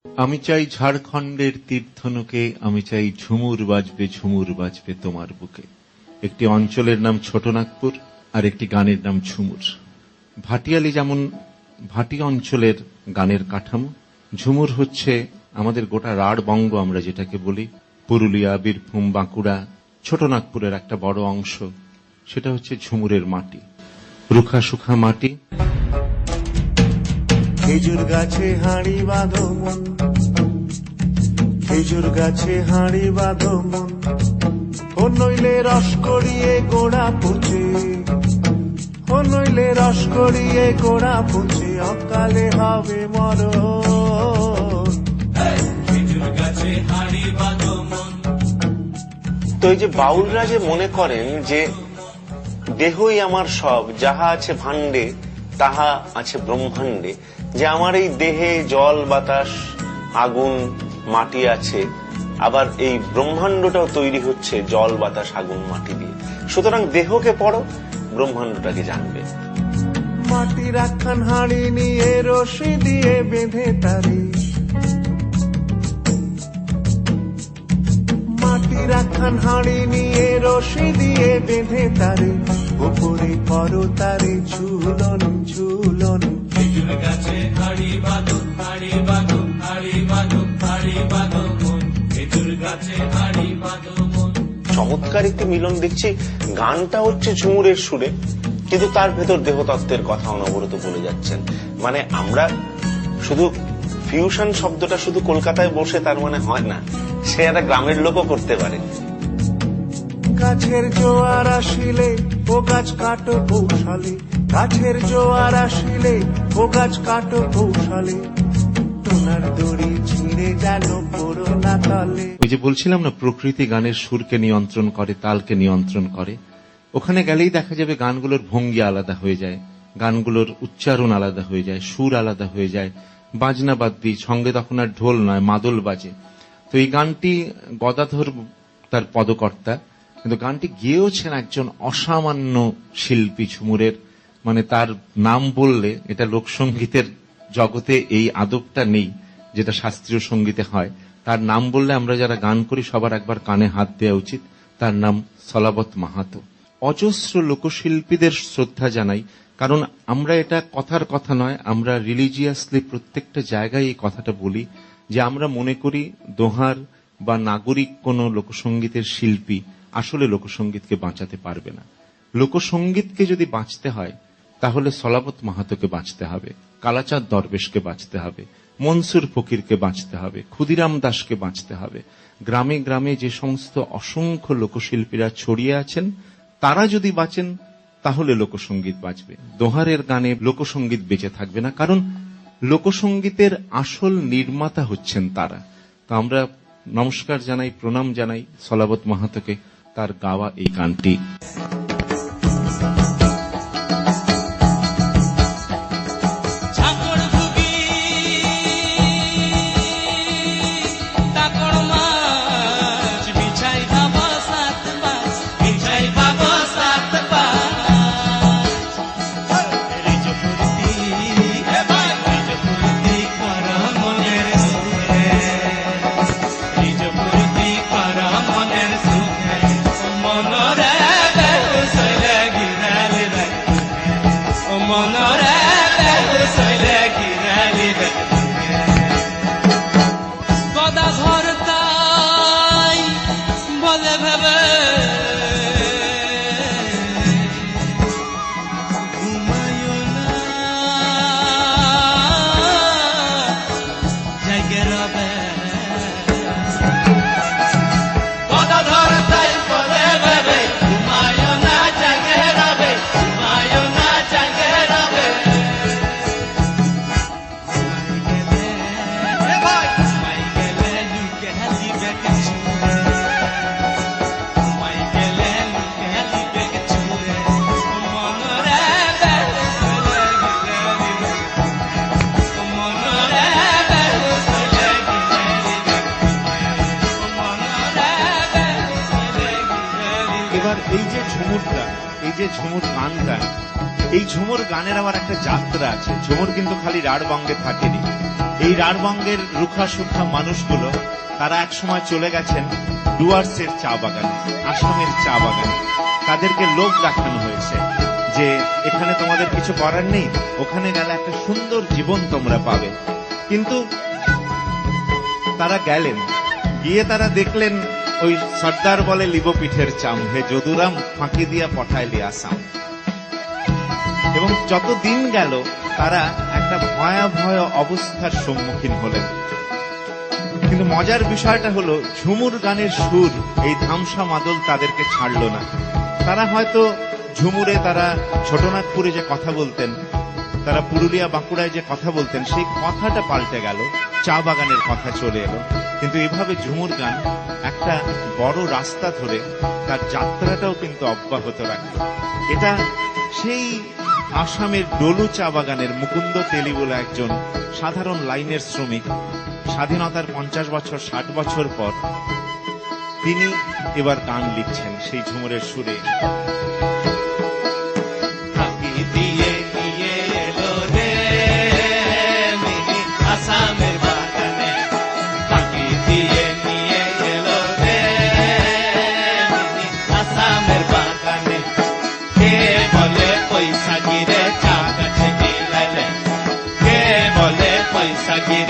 আমি চাই ঝাড়খণ্ডের তীর্থনুকে, আমি চাই ঝুমুর বাজবে তোমার বুকে। একটি অঞ্চলের নাম ছোটনাগপুর আর একটি গানের নাম ঝুমুর। ভাটিয়ালি যেমন ভাটি অঞ্চলের গানের কাঠামো, ঝুমুর হচ্ছে আমাদের গোটা রাঢ়বঙ্গ আমরা যেটাকে বলি, পুরুলিয়া, বীরভূম, বাঁকুড়া, ছোটনাগপুরের একটা বড় অংশ, সেটা হচ্ছে ঝুমুরের মাটি, রুখা সুখা মাটি। খেজুর গাছে হাঁড়ি বাঁধো মন, খেজুর গাছে হাঁড়ি বাঁধো মন, ও নইলে রস করিয়ে গোড়া পচে, ও নইলে রস করিয়ে গোড়া পচে, অকালে হবে মরণ। খেজুর গাছে হাঁড়ি বাঁধো মন। তো এই যে বাউলরা যে মনে করেন যে দেহই আমার সব, যাহা আছে ভাণ্ডে তাহা আছে ব্রহ্মাণ্ডে, যে আমার এই দেহে জল বাতাস আগুন মাটি আছে, আবার এই ব্রহ্মাণ্ডটাও তৈরি হচ্ছে জল বাতাস আগুন মাটি দিয়ে। সুতরাং দেহকে পড়ো, ব্রহ্মাণ্ডটাকে জানবে। মাটির একখান হাঁড়ি নিয়ে রশি দিয়ে বেঁধে তারে, মাটির একখান হাঁড়ি নিয়ে রশি দিয়ে বেঁধে তারে, উপরে করো তারে ঝুলন ঝুলন। খেজুর গাছে হাঁড়ি বাঁধো, হাঁড়ি বাঁধো, হাঁড়ি বাঁধো, হাঁড়ি বাঁধো মন। খেজুর গাছে হাঁড়ি বাঁধো মন। চমৎকার একটি মিলন দেখছি। গানটা হচ্ছে ঝুমুরের সুরে, কিন্তু তার ভেতর দেহতত্ত্বের কথা অনবরত বলে যাচ্ছেন। মানে আমরা শুধু ফিউশন শব্দটা শুধু কলকাতায় বসে তার মানে হয় না, সে একটা গ্রামের লোকও করতে পারে। গাছের জোয়ার আসিলে ও গাছ কাটো কৌশলে, গাছের জোয়ার আসিলে ও গাছ কাটো কৌশলে, তোমার দড়ি ছিঁড়ে যেন পড়ো না তলে। ওই যে বলছিলাম না, প্রকৃতি গানের সুরকে নিয়ন্ত্রণ করে, তালকে নিয়ন্ত্রণ করে। ওখানে গেলেই দেখা যাবে গানগুলোর ভঙ্গি আলাদা হয়ে যায়, গানগুলোর উচ্চারণ আলাদা হয়ে যায়, সুর আলাদা হয়ে যায়, বাজনা বাদ্যি সঙ্গে তখন আর ঢোল নয়, মাদল বাজে। তো এই গানটি গদাধর তার পদকর্তা, কিন্তু গানটি গেয়েওছেন একজন অসামান্য শিল্পী ঝুমুরের। মানে তার নাম বললে, এটা লোকসঙ্গীতের জগতে এই আদবটা নেই যেটা শাস্ত্রীয় সঙ্গীতে হয়, তার নাম বললে আমরা যারা গান করি সবার একবার কানে হাত দেওয়া উচিত। তার নাম সলাবত মাহাতো। অজস্র লোকশিল্পীদের শ্রদ্ধা জানাই, কারণ আমরা এটা কথার কথা নয়, আমরা রিলিজিয়াসলি প্রত্যেকটা জায়গায় এই কথাটা বলি যে আমরা মনে করি দোহার বা নাগরিক কোন লোকসঙ্গীতের শিল্পী আসলে লোকসঙ্গীতকে বাঁচাতে পারবে না। লোকসঙ্গীতকে যদি বাঁচতে হয় তাহলে সলাবত মাহাতোকে বাঁচতে হবে, কালাচাঁদ দরবেশকে বাঁচতে হবে, মনসুর ফকিরকে বাঁচতে হবে, ক্ষুদিরাম দাসকে বাঁচতে হবে। গ্রামে গ্রামে যে সমস্ত অসংখ্য লোকশিল্পীরা ছড়িয়ে আছেন, তারা যদি বাঁচেন তাহলে লোকসঙ্গীত বাঁচবে। দোহারের গানে লোকসঙ্গীত বেঁচে থাকবে না, কারণ লোকসঙ্গীতের আসল নির্মাতা হচ্ছেন তারা। তো আমরা নমস্কার জানাই, প্রণাম জানাই সলাবত মাহাতোকে, তার গাওয়া এই গানটি। এবার এই যে ঝুমুরটা, এই যে ঝুমুর গানটা, এই ঝুমুর গানের আবার একটা যাত্রা আছে। ঝুমুর কিন্তু খালি রাঢ়বঙ্গে থাকেনি। এই রাঢ়বঙ্গের রুখা সুখা মানুষগুলো তারা এক সময় চলে গেছেন ডুয়ার্সের চা বাগানে, আসামের চা বাগানে। তাদেরকে লোভ দেখানো হয়েছে যে এখানে তোমাদের কিছু করার নেই, ওখানে গেলে একটা সুন্দর জীবন তোমরা পাবে। কিন্তু তারা গেলেন, গিয়ে তারা দেখলেন ওই সর্দার বলে লিবপিঠের চাম, হে যদুরাম ফাঁকি দিয়া পঠাইলি আসাম। এবং যত দিন গেল তারা একটা ভয়াবহ অবস্থার সম্মুখীন হলেন। কিন্তু মজার বিষয়টা হলো ঝুমুর গানের সুর, এই ধামসা মাদল তাদেরকে ছাড়লো না। তারা হয়তো ঝুমুরে, তারা ছোটনাগপুরে যে কথা বলতেন, তারা পুরুলিয়া বাঁকুড়ায় যে কথা বলতেন, সেই কথাটা পাল্টে গেল, চা বাগানের কথা চলে এলো। কিন্তু এভাবে ঝুমুর গান একটা বড় রাস্তা ধরে তার যাত্রাটাও কিন্তু অব্যাহত রাখে। এটা সেই আসামের ডলু চা বাগানের মুকুন্দ তেলি বলে একজন সাধারণ লাইনের শ্রমিক, স্বাধীনতার 50 বছর 60 বছর পর তিনি এবার গান লিখছেন সেই ঝুমুরের সুরে। ফাঁকি দিয়ে নিয়ে এলো রে মিনি আসামের বাগানে, ফাঁকি দিয়ে নিয়ে এলো রে মিনি আসামের বাগানে। কে বলে পয়সা গিরে চা গাছে বিলাইলে, কে বলে পয়সা গিরে